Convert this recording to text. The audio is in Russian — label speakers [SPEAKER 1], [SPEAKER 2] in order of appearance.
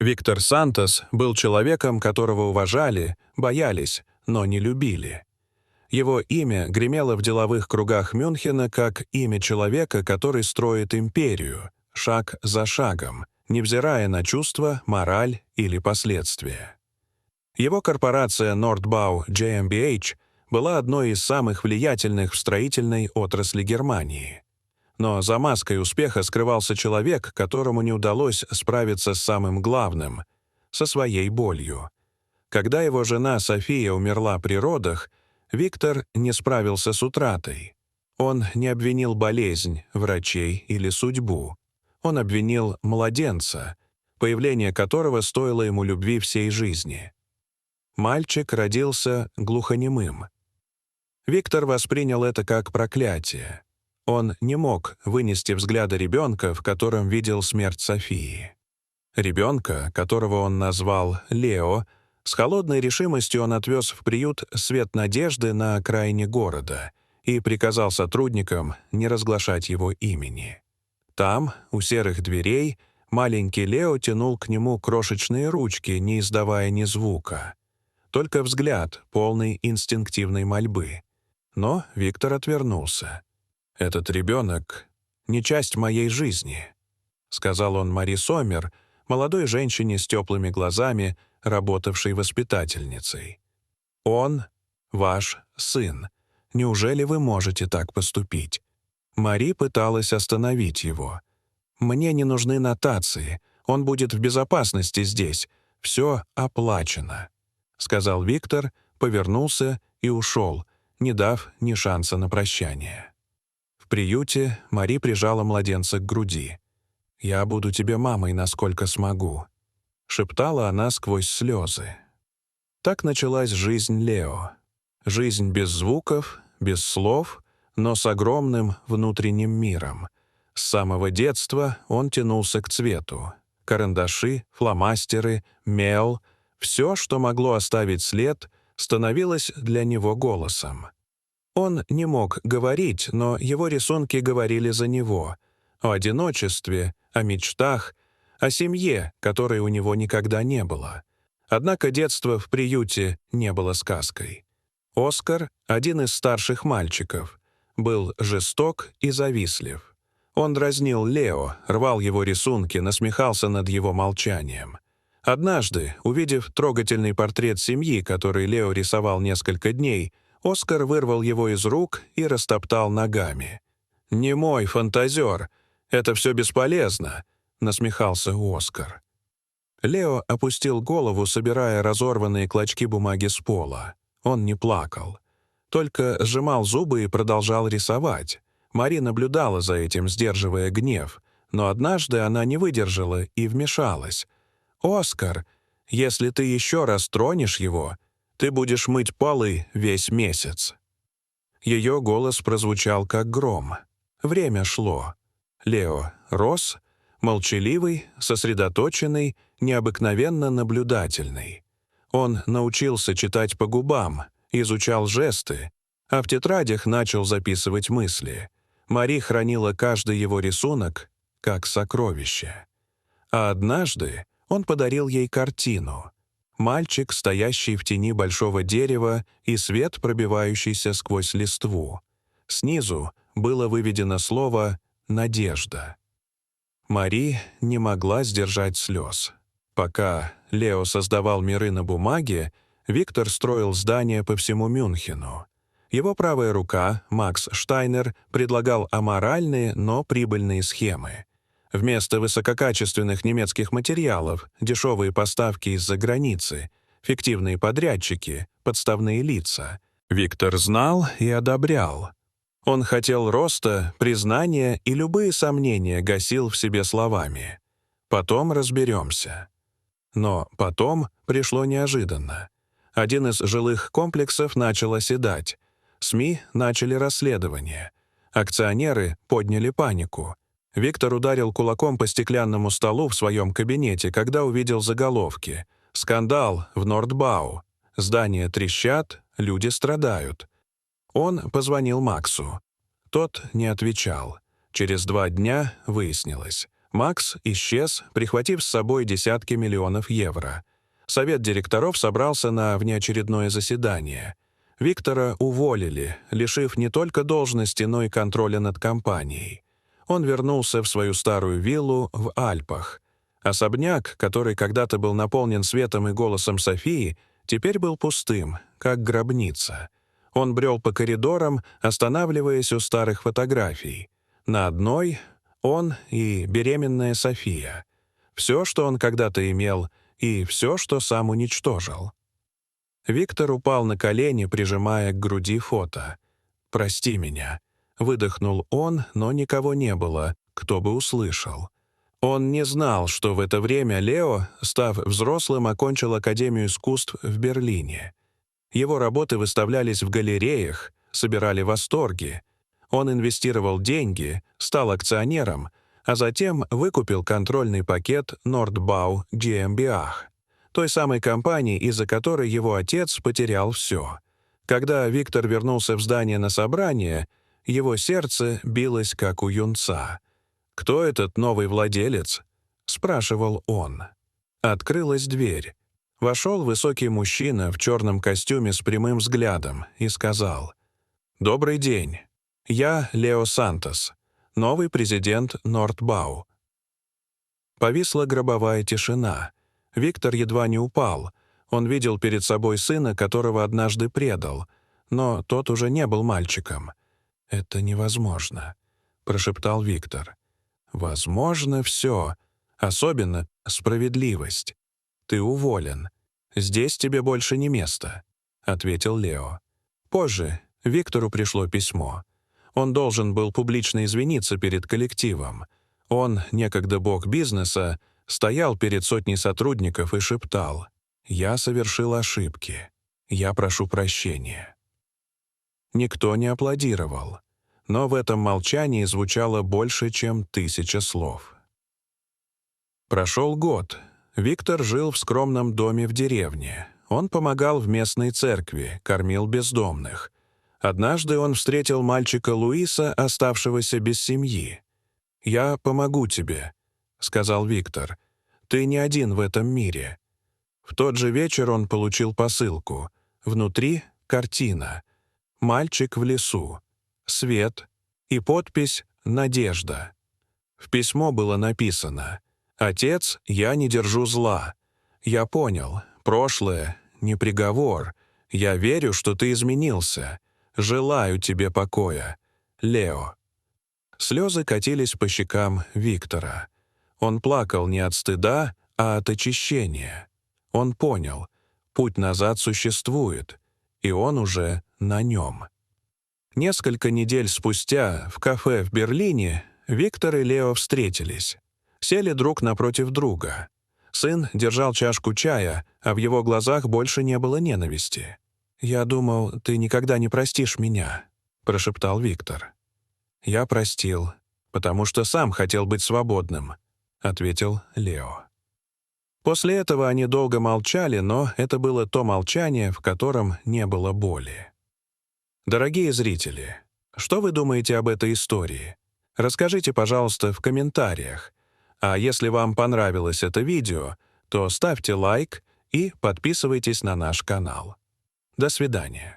[SPEAKER 1] Виктор Сантос был человеком, которого уважали, боялись, но не любили. Его имя гремело в деловых кругах Мюнхена как имя человека, который строит империю, шаг за шагом, невзирая на чувства, мораль или последствия. Его корпорация Nordbau GmbH была одной из самых влиятельных в строительной отрасли Германии. Но за маской успеха скрывался человек, которому не удалось справиться с самым главным — со своей болью. Когда его жена София умерла при родах, Виктор не справился с утратой. Он не обвинил болезнь, врачей или судьбу. Он обвинил младенца, появление которого стоило ему любви всей жизни. Мальчик родился глухонемым. Виктор воспринял это как проклятие. Он не мог вынести взгляда ребенка, в котором видел смерть Софии. Ребенка, которого он назвал Лео, с холодной решимостью он отвез в приют «Свет надежды» на окраине города и приказал сотрудникам не разглашать его имени. Там, у серых дверей, маленький Лео тянул к нему крошечные ручки, не издавая ни звука. Только взгляд, полный инстинктивной мольбы. Но Виктор отвернулся. «Этот ребенок — не часть моей жизни», — сказал он Мари Сомер, молодой женщине с теплыми глазами, работавшей воспитательницей. «Он — ваш сын. Неужели вы можете так поступить?» Мари пыталась остановить его. «Мне не нужны нотации. Он будет в безопасности здесь. Все оплачено», — сказал Виктор, повернулся и ушел, не дав ни шанса на прощание. В приюте Мари прижала младенца к груди. «Я буду тебе мамой, насколько смогу», — шептала она сквозь слезы. Так началась жизнь Лео. Жизнь без звуков, без слов, но с огромным внутренним миром. С самого детства он тянулся к цвету. Карандаши, фломастеры, мел — все, что могло оставить след, становилось для него голосом. Он не мог говорить, но его рисунки говорили за него. О одиночестве, о мечтах, о семье, которой у него никогда не было. Однако детство в приюте не было сказкой. Оскар, один из старших мальчиков, был жесток и завистлив. Он дразнил Лео, рвал его рисунки, насмехался над его молчанием. Однажды, увидев трогательный портрет семьи, который Лео рисовал несколько дней, Оскар вырвал его из рук и растоптал ногами. «Не мой фантазер! Это все бесполезно!» — насмехался Оскар. Лео опустил голову, собирая разорванные клочки бумаги с пола. Он не плакал. Только сжимал зубы и продолжал рисовать. Мари наблюдала за этим, сдерживая гнев. Но однажды она не выдержала и вмешалась. «Оскар, если ты еще раз тронешь его, ты будешь мыть полы весь месяц». Ее голос прозвучал как гром. Время шло. Лео рос, молчаливый, сосредоточенный, необыкновенно наблюдательный. Он научился читать по губам, изучал жесты, а в тетрадях начал записывать мысли. Мари хранила каждый его рисунок как сокровище. А однажды он подарил ей картину. Мальчик, стоящий в тени большого дерева, и свет, пробивающийся сквозь листву. Снизу было выведено слово «надежда». Мари не могла сдержать слез. Пока Лео создавал миры на бумаге, Виктор строил здания по всему Мюнхену. Его правая рука, Макс Штайнер, предлагал аморальные, но прибыльные схемы. Вместо высококачественных немецких материалов, дешевые поставки из-за границы, фиктивные подрядчики, подставные лица. Виктор знал и одобрял. Он хотел роста, признания и любые сомнения гасил в себе словами. «Потом разберемся». Но потом пришло неожиданно. Один из жилых комплексов начал оседать. СМИ начали расследование. Акционеры подняли панику. Виктор ударил кулаком по стеклянному столу в своем кабинете, когда увидел заголовки. «Скандал в Нордбау. Здания трещат, люди страдают». Он позвонил Максу. Тот не отвечал. Через 2 дня выяснилось. Макс исчез, прихватив с собой десятки миллионов евро. Совет директоров собрался на внеочередное заседание. Виктора уволили, лишив не только должности, но и контроля над компанией. Он вернулся в свою старую виллу в Альпах. Особняк, который когда-то был наполнен светом и голосом Софии, теперь был пустым, как гробница. Он брел по коридорам, останавливаясь у старых фотографий. На одной — он и беременная София. Все, что он когда-то имел, и все, что сам уничтожил. Виктор упал на колени, прижимая к груди фото. «Прости меня», — выдохнул он, но никого не было, кто бы услышал. Он не знал, что в это время Лео, став взрослым, окончил Академию искусств в Берлине. Его работы выставлялись в галереях, собирали восторги. Он инвестировал деньги, стал акционером, а затем выкупил контрольный пакет Nordbau GmbH, той самой компании, из-за которой его отец потерял все. Когда Виктор вернулся в здание на собрание, его сердце билось, как у юнца. «Кто этот новый владелец?» — спрашивал он. Открылась дверь. Вошел высокий мужчина в черном костюме с прямым взглядом и сказал: «Добрый день. Я Лео Сантос, новый президент Nordbau». Повисла гробовая тишина. Виктор едва не упал. Он видел перед собой сына, которого однажды предал, но тот уже не был мальчиком. «Это невозможно», — прошептал Виктор. «Возможно все, особенно справедливость. Ты уволен. Здесь тебе больше не место», — ответил Лео. Позже Виктору пришло письмо. Он должен был публично извиниться перед коллективом. Он, некогда бог бизнеса, стоял перед сотней сотрудников и шептал: «Я совершил ошибки. Я прошу прощения». Никто не аплодировал, но в этом молчании звучало больше, чем 1000 слов. Прошел год. Виктор жил в скромном доме в деревне. Он помогал в местной церкви, кормил бездомных. Однажды он встретил мальчика Луиса, оставшегося без семьи. «Я помогу тебе», — сказал Виктор. «Ты не один в этом мире». В тот же вечер он получил посылку. Внутри — картина. Мальчик в лесу, свет и подпись «Надежда». В письмо было написано: «Отец, я не держу зла. Я понял, прошлое — не приговор. Я верю, что ты изменился. Желаю тебе покоя. Лео». Слезы катились по щекам Виктора. Он плакал не от стыда, а от очищения. Он понял, путь назад существует, и он уже на нем. Несколько недель спустя в кафе в Берлине Виктор и Лео встретились. Сели друг напротив друга. Сын держал чашку чая, а в его глазах больше не было ненависти. «Я думал, ты никогда не простишь меня», — прошептал Виктор. «Я простил, потому что сам хотел быть свободным», — ответил Лео. После этого они долго молчали, но это было то молчание, в котором не было боли. Дорогие зрители, что вы думаете об этой истории? Расскажите, пожалуйста, в комментариях. А если вам понравилось это видео, то ставьте лайк и подписывайтесь на наш канал. До свидания.